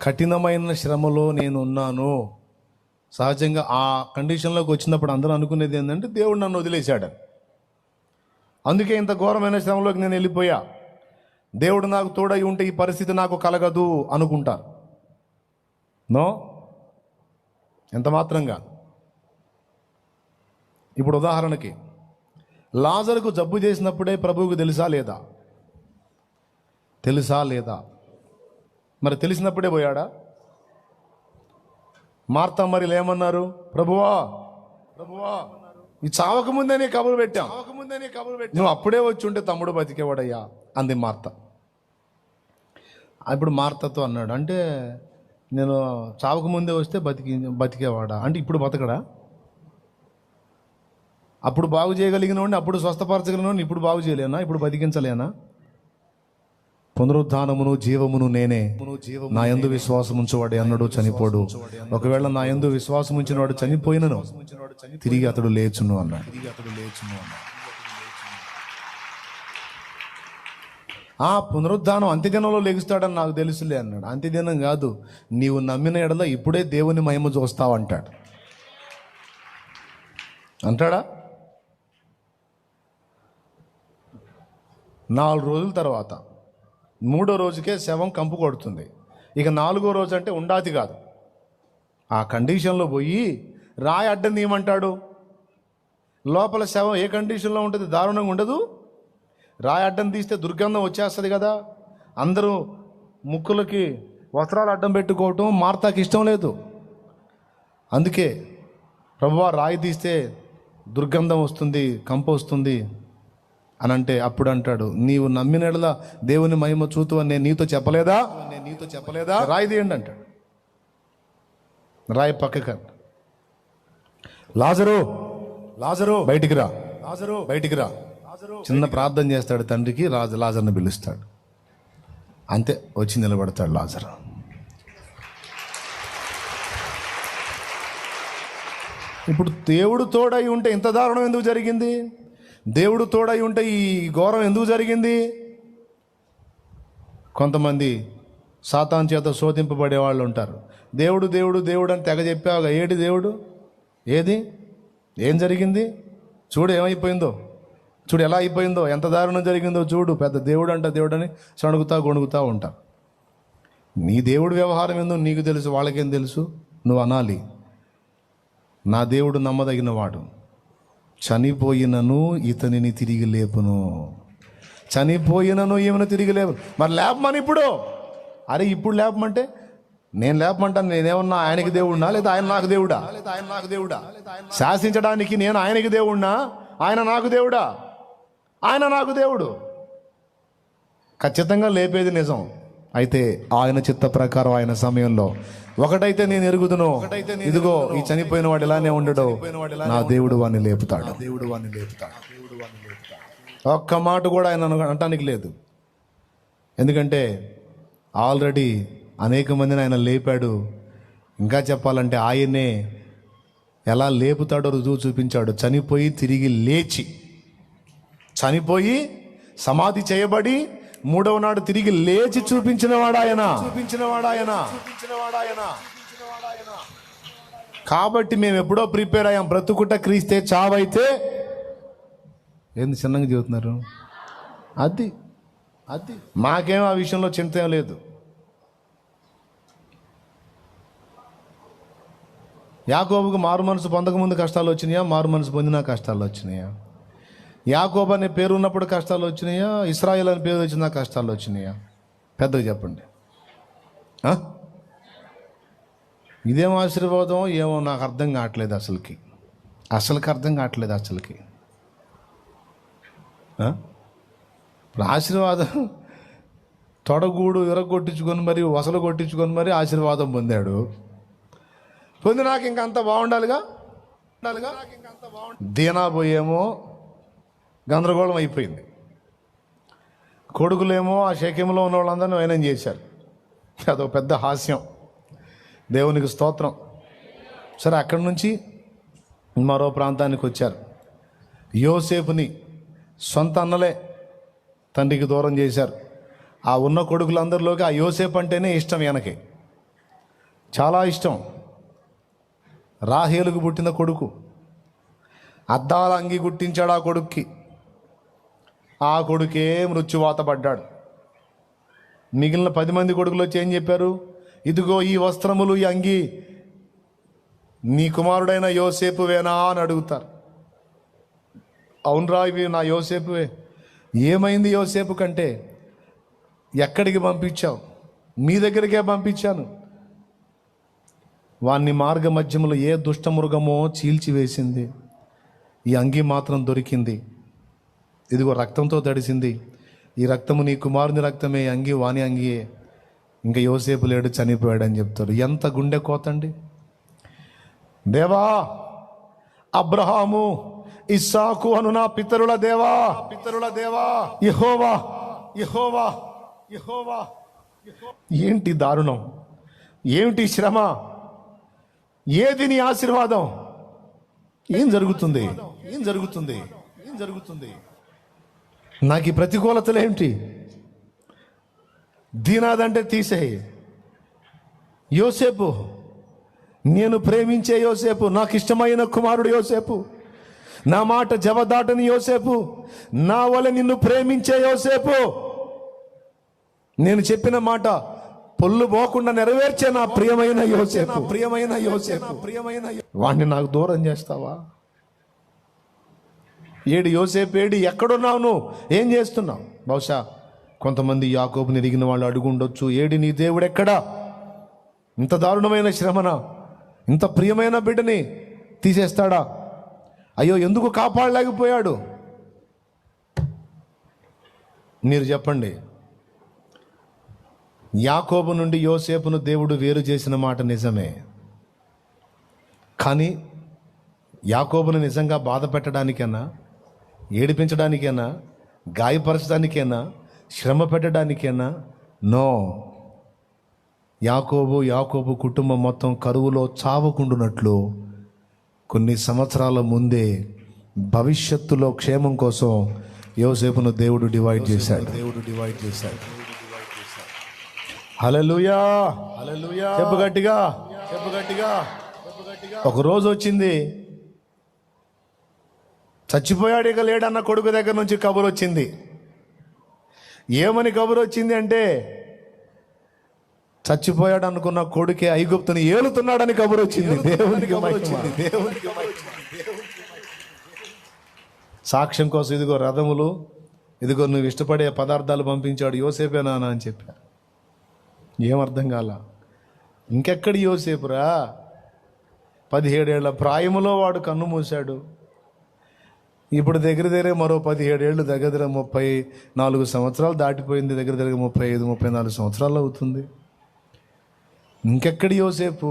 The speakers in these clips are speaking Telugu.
కఠినమైన శ్రమలో నేను ఉన్నాను. సహజంగా ఆ కండిషన్లోకి వచ్చినప్పుడు అందరూ అనుకునేది ఏంటంటే దేవుడు నన్ను వదిలేశాడు. అందుకే ఇంత ఘోరమైన శ్రమలోకి నేను వెళ్ళిపోయా, దేవుడు నాకు తోడై ఉంటే ఈ పరిస్థితి నాకు కలగదు అనుకుంటారు. నో, ఎంత మాత్రంగా. ఇప్పుడు ఉదాహరణకి లాజరుకు జబ్బు చేసినప్పుడే ప్రభువుకు తెలుసా లేదా? మరి తెలిసినప్పుడే పోయాడా? మార్తా మరి ఏమన్నారు? ప్రభువా ఈ చావకముందే నీ కబురు పెట్టాం, నువ్వు అప్పుడే వచ్చి ఉంటే తమ్ముడు బతికేవాడయ్యా అంది మార్త. ఇప్పుడు మార్తతో అన్నాడు, అంటే నేను చావకముందే వస్తే బతికేవాడా అంటే ఇప్పుడు బతకడా? అప్పుడు బాగు చేయగలిగినోడిని, అప్పుడు స్వస్థపరచగలిగినోడిని ఇప్పుడు బాగు చేయలేనా? ఇప్పుడు బతికించలేనా? పునరుద్ధానమును జీవమును నేనే, నా యందు విశ్వాసం ఉంచువాడు అన్నడు చనిపోడు. ఒకవేళ నా యందు విశ్వాసం ఉంచిన వాడు చనిపోయినను తిరిగి అతడు లేచును అన్నాడు. ఆ పునరుద్ధానం అంత్యదినంలో లెగుస్తాడని నాకు తెలుసులే అన్నాడు. అంత్యదినం కాదు, నీవు నమ్మిన ఎడల ఇప్పుడే దేవుని మహిమ చూస్తావు అంటాడా? 4 రోజుల తర్వాత 3వ రోజుకే శవం కంపు కొడుతుంది. ఇక 4వ రోజు అంటే ఉండాది కాదు. ఆ కండిషన్లో పోయి రాయి అడ్డం తీయమంటాడు. లోపల శవం ఏ కండిషన్లో ఉంటుంది? దారుణంగా ఉండదు. రాయి అడ్డం తీస్తే దుర్గంధం వచ్చేస్తుంది కదా. అందరూ ముక్కులకి వస్త్రాలు అడ్డం పెట్టుకోవటం మార్తాకి ఇష్టం లేదు. అందుకే ప్రభువా రాయి తీస్తే దుర్గంధం వస్తుంది, కంపు వస్తుంది అని అంటే అప్పుడు అంటాడు, నీవు నమ్మినట్ల దేవుని మహిమ చూతు అని నేను నీతో చెప్పలేదా? రాయి తీయండి అంటాడు. రాయి పక్కక, లాజరు బయటికి రా. చిన్న ప్రార్థన చేస్తాడు తండ్రికి, లాజర్ని పిలుస్తాడు. అంతే, వచ్చి నిలబడతాడు లాజరు. ఇప్పుడు దేవుడు తోడై ఉంటే ఇంత దారుణం ఎందుకు జరిగింది? దేవుడు తోడై ఉంటే ఈ ఘోరం ఎందుకు జరిగింది? కొంతమంది సాతాను చేత శోధింపబడే వాళ్ళు ఉంటారు. దేవుడు దేవుడు దేవుడు అని తెగ చెప్పావుగా, ఏడి దేవుడు? ఏం జరిగింది? చూడు ఏమైపోయిందో, చూడు ఎలా అయిపోయిందో, ఎంత దారుణం జరిగిందో చూడు. పెద్ద దేవుడు అంట దేవుడని గొణుగుతా ఉంటారు. నీ దేవుడు వ్యవహారం ఏందో నీకు తెలుసు, వాళ్ళకేం తెలుసు? నువ్వు అనాలి, నా దేవుడు నమ్మదగినవాడు, చనిపోయినను ఇతనిని తిరిగి లేపును. చనిపోయినను ఈమెను తిరిగి లేపు. మరి లేపమని ఇప్పుడు, అరే ఇప్పుడు లేపమంటే నేను లేపమంటాను. నేనేమన్నా ఆయనకి దేవుడినా లేదా ఆయన నాకు దేవుడా? శాసించడానికి నేను ఆయనకి దేవుడినా, ఆయన నాకు దేవుడా? ఆయన నాకు దేవుడు. ఖచ్చితంగా లేపేది నిజం. అయితే ఆయన చిత్త ప్రకారం ఆయన సమయంలో ఒకటైతే నేను ఎరుగుదును, ఇదిగో ఈ చనిపోయిన వాడు ఇలానే ఉండడు, నా దేవుడు వాడిని లేపుతాడు. ఒక్క మాట కూడా ఆయన అనటానికి లేదు. ఎందుకంటే ఆల్రెడీ అనేక మందిని ఆయన లేపాడు. ఇంకా చెప్పాలంటే ఆయనే ఎలా లేపుతాడో రుజువు చూపించాడు. చనిపోయి తిరిగి లేచి, చనిపోయి సమాధి చేయబడి 3వ నాడు తిరిగి లేచి చూపించినవాడు ఆయన. కాబట్టి మేము ఎప్పుడో ప్రిపేర్ అయ్యాం. బ్రతుకుట క్రీస్తే, చావైతే ఏంది చిన్నగా చెబుతున్నారు? అది మాకేం ఆ విషయంలో చింత ఏం లేదు. యాకోబుకు మారు మనసు పొందకముందు కష్టాలు వచ్చినాయా? మారు మనసు పొందినా కష్టాలు వచ్చినాయా? యాకోబు అనే పేరు ఉన్నప్పుడు కష్టాలు వచ్చినాయా? ఇశ్రాయేల్ అనే పేరు వచ్చినా కష్టాలు వచ్చినాయా? పెద్దగా చెప్పండి. ఇదేం ఆశీర్వాదం ఏమో నాకు అర్థం కావట్లేదు. అసలుకి అర్థం కావట్లేదు. ఇప్పుడు ఆశీర్వాదం తొడగూడు విరగొట్టించుకొని మరి వసలు కొట్టించుకొని మరి ఆశీర్వాదం పొంది నాకు ఇంకా అంత బాగుండాలిగా. దీనా పోయేమో గందరగోళం అయిపోయింది. కొడుకులేమో ఆ శేకెంలో ఉన్న వాళ్ళందరినీ వైనం చేశారు. అదొక పెద్ద హాస్యం. దేవునికి స్తోత్రం. సరే, అక్కడి నుంచి మరో ప్రాంతానికి వచ్చారు. యోసేపుని సొంత అన్నలే తండ్రికి దూరం చేశారు. ఆ ఉన్న కొడుకులందరిలోకి ఆ యోసేపు అంటేనే ఇష్టం. చాలా ఇష్టం. రాహేలుకు పుట్టిన కొడుకు. అద్దాల అంగి గుట్టించాడు ఆ కొడుక్కి. ఆ కొడుకే మృత్యువాత పడ్డాడు. మిగిలిన 10 మంది కొడుకులు వచ్చి ఏం చెప్పారు? ఇదిగో ఈ వస్త్రములు, ఈ అంగి నీ కుమారుడైన యోసేపువేనా అని అడుగుతారు. అవునరా, ఇవి నా యోసేపువే. ఏమైంది యోసేపు కంటే? ఎక్కడికి పంపించావు? మీ దగ్గరికే పంపించాను. వాణ్ణి మార్గ మధ్యములో ఏ దుష్టమృగమో చీల్చివేసింది. ఈ అంగి మాత్రం దొరికింది. ఇదిగో రక్తంతో తడిసింది. ఈ రక్తము నీ కుమారుని రక్తమే, అంగి వాని అంగియే. ఇంకా యోసేపు లేడు, చనిపోయాడని చెప్తారు. ఎంత గుండె కోతండి. దేవా, అబ్రహాము, ఇస్సాకు అను నా పితరుల దేవా, యెహోవా, యెహోవా, యెహోవా. ఏంటి దారుణం, ఏమిటి శ్రమ, ఏది నీ ఆశీర్వాదం? ఏం జరుగుతుంది? ఏం జరుగుతుంది? ఏం జరుగుతుంది? నాకు ఈ ప్రతికూలతలేంటి? దీనాదంటే తీసేయి. యోసేపు, నేను ప్రేమించే యోసేపు, నాకు ఇష్టమైన కుమారుడు యోసేపు, నా మాట జవదాటని యోసేపు, నా వల్ల నిన్ను ప్రేమించే యోసేపు, నేను చెప్పిన మాట పొల్లు పోకుండా నెరవేర్చే నా ప్రియమైన యోసేపు, ప్రియమైన యోసేపు, ప్రియమైన వాణ్ణి నాకు దూరం చేస్తావా? ఏడు యోసేపు, ఏడు ఎక్కడున్నావు నువ్వు? ఏం చేస్తున్నావు? బహుశా కొంతమంది యాకోబుని ఎరిగిన వాళ్ళు అడుగు ఉండొచ్చు, ఏడి నీ దేవుడు ఎక్కడా? ఇంత దారుణమైన శ్రమన ఇంత ప్రియమైన బిడ్డని తీసేస్తాడా? అయ్యో, ఎందుకు కాపాడలేకపోయాడు? మీరు చెప్పండి. యాకోబు నుండి యోసేపును దేవుడు వేరు చేసిన మాట నిజమే. కానీ యాకోబును నిజంగా బాధ పెట్టడానికైనా, ఏడిపించడానికైనా, గాయపరచడానికైనా, శ్రమ పెట్టడానికైనా? నో. యాకోబు కుటుంబం మొత్తం కరువులో చావకుండునట్లు కొన్ని సంవత్సరాల ముందే భవిష్యత్తులో క్షేమం కోసం యోసేపును దేవుడు డివైడ్ చేశాడు. హల్లెలూయా, హల్లెలూయా. చెప్పు గట్టిగా, చెప్పు గట్టిగా. ఒక రోజు వచ్చింది, చచ్చిపోయాడు, ఇక లేడన్న కొడుకు దగ్గర నుంచి కబురు వచ్చింది. ఏమని కబురు వచ్చింది అంటే, చచ్చిపోయాడు అనుకున్న కొడుకే ఐగుప్తుని ఏలుతున్నాడని కబురు వచ్చింది. దేవునికి సాక్ష్యం కోసం ఇదిగో రథములు, ఇదిగో నువ్వు ఇష్టపడే పదార్థాలు పంపించాడు, యోసేపేనా అని చెప్పారు. ఏమర్థం కాల. ఇంకెక్కడి యోసేపురా? 17 ఏళ్ల ప్రాయములో వాడు కన్ను మూశాడు. ఇప్పుడు దగ్గర మరో 17 ఏళ్ళు, దగ్గర 34 సంవత్సరాలు దాటిపోయింది. దగ్గర 35, 34 సంవత్సరాలు అవుతుంది. ఇంకెక్కడి యోసేపు?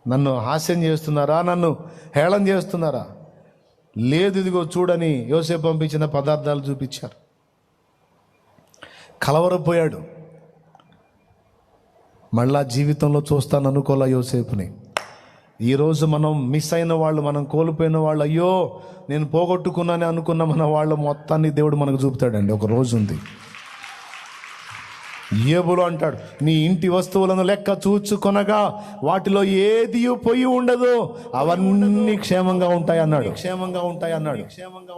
నన్ను హాస్యం చేస్తున్నారా? నన్ను హేళన చేస్తున్నారా? లేదు, ఇదిగో చూడని యోసేపు పంపించిన పదార్థాలు చూపించారు. కలవరపోయాడు. మళ్ళా జీవితంలో చూస్తాను అనుకోలే యోసేపుని. ఈరోజు మనం మిస్ అయిన వాళ్ళు, మనం కోల్పోయిన వాళ్ళు, అయ్యో నేను పోగొట్టుకున్నానే అనుకున్న మన వాళ్ళ మొత్తాన్ని దేవుడు మనకు చూపుతాడండి. ఒక రోజు ఉంది, ఏబులు అంటాడు, నీ ఇంటి వస్తువులను లెక్క చూచుకొనగా వాటిలో ఏది పొయ్యి ఉండదు, అవన్నీ క్షేమంగా ఉంటాయి అన్నాడు. క్షేమంగా ఉంటాయి అన్నాడు.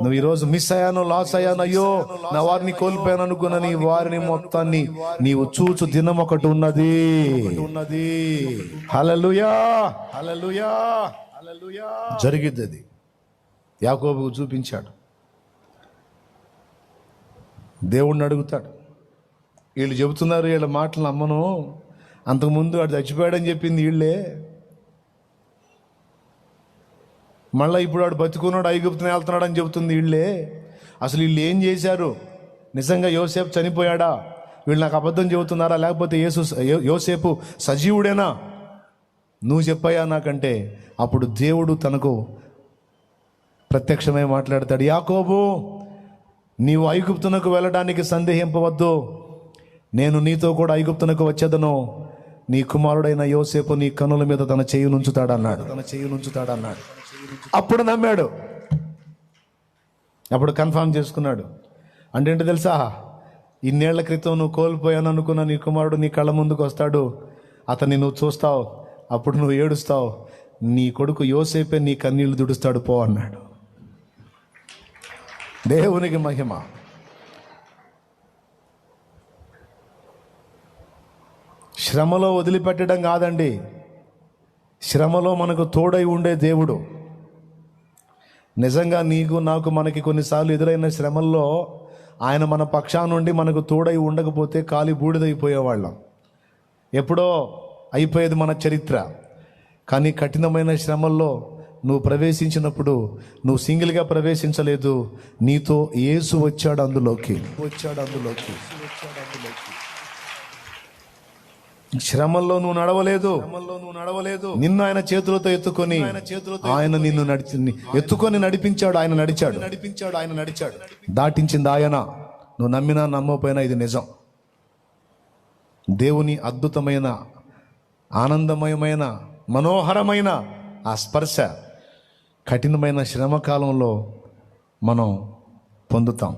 నువ్వు ఈరోజు మిస్ అయ్యాను, లాస్ అయ్యాను, అయ్యో నా వారిని కోల్పోయాను అనుకున్న నీ వారిని మొత్తాన్ని నీవు చూచు దినం ఒకటి ఉన్నది. హల్లెలూయా, హల్లెలూయా, హల్లెలూయా. జరిగిద్ది. అది యాకోబుకు చూపించాడు. దేవుణ్ణి అడుగుతాడు. వీళ్ళు చెబుతున్నారు, వీళ్ళ మాటలు నమ్మను, అంతకుముందు వాడు చచ్చిపోయాడని చెప్పింది వీళ్ళే, మళ్ళీ ఇప్పుడు వాడు బతుకున్నాడు, ఐగుప్తుని వెళ్తున్నాడు అని చెబుతుంది వీళ్ళే. అసలు వీళ్ళు ఏం చేశారు? నిజంగా యోసేపు చనిపోయాడా? వీళ్ళు నాకు అబద్ధం చెబుతున్నారా? లేకపోతే యోసేపు సజీవుడేనా? నువ్వు చెప్పాయా నాకంటే అప్పుడు దేవుడు తనకు ప్రత్యక్షమై మాట్లాడతాడు. యాకోబు, నీవు ఐగుప్తునకు వెళ్ళడానికి సందేహింపవద్దు, నేను నీతో కూడా ఐగుప్తునకు వచ్చేదను, నీ కుమారుడైన యోసేపు నీ కనుల మీద తన చెయ్యి నుంచుతాడన్నాడు. అప్పుడు నమ్మాడు. అప్పుడు కన్ఫర్మ్ చేసుకున్నాడు. అంటే ఏంటి తెలుసా? ఇన్నేళ్ల క్రితం నువ్వు కోల్పోయాను అనుకున్న నీ కుమారుడు నీ కళ్ళ ముందుకు వస్తాడు, అతన్ని నువ్వు చూస్తావు, అప్పుడు నువ్వు ఏడుస్తావు. నీ కొడుకు యోసేపే నీ కన్నీళ్లు తుడుస్తాడు పో అన్నాడు. దేవునికి మహిమ. శ్రమలో వదిలిపెట్టడం కాదండి, శ్రమలో మనకు తోడై ఉండే దేవుడు. నిజంగా నీకు నాకు మనకి కొన్నిసార్లు ఎదురైన శ్రమల్లో ఆయన మన పక్షా నుండి మనకు తోడై ఉండకపోతే కాలి బూడిదైపోయేవాళ్ళం, ఎప్పుడో అయిపోయేది మన చరిత్ర. కానీ కఠినమైన శ్రమల్లో నువ్వు ప్రవేశించినప్పుడు నువ్వు సింగిల్గా ప్రవేశించలేదు, నీతో యేసు వచ్చాడు అందులోకి. శ్రమల్లో నువ్వు నడవలేదు, నిన్ను ఆయన చేతులతో ఎత్తుకొని ఆయన నిన్ను ఎత్తుకొని నడిపించాడు. ఆయన నడిచాడు. దాటించింది ఆయన. నువ్వు నమ్మినా నమ్మకపోయినా ఇది నిజం. దేవుని అద్భుతమైన, ఆనందమయమైన, మనోహరమైన ఆ స్పర్శ కఠినమైన శ్రమ కాలంలో మనం పొందుతాం.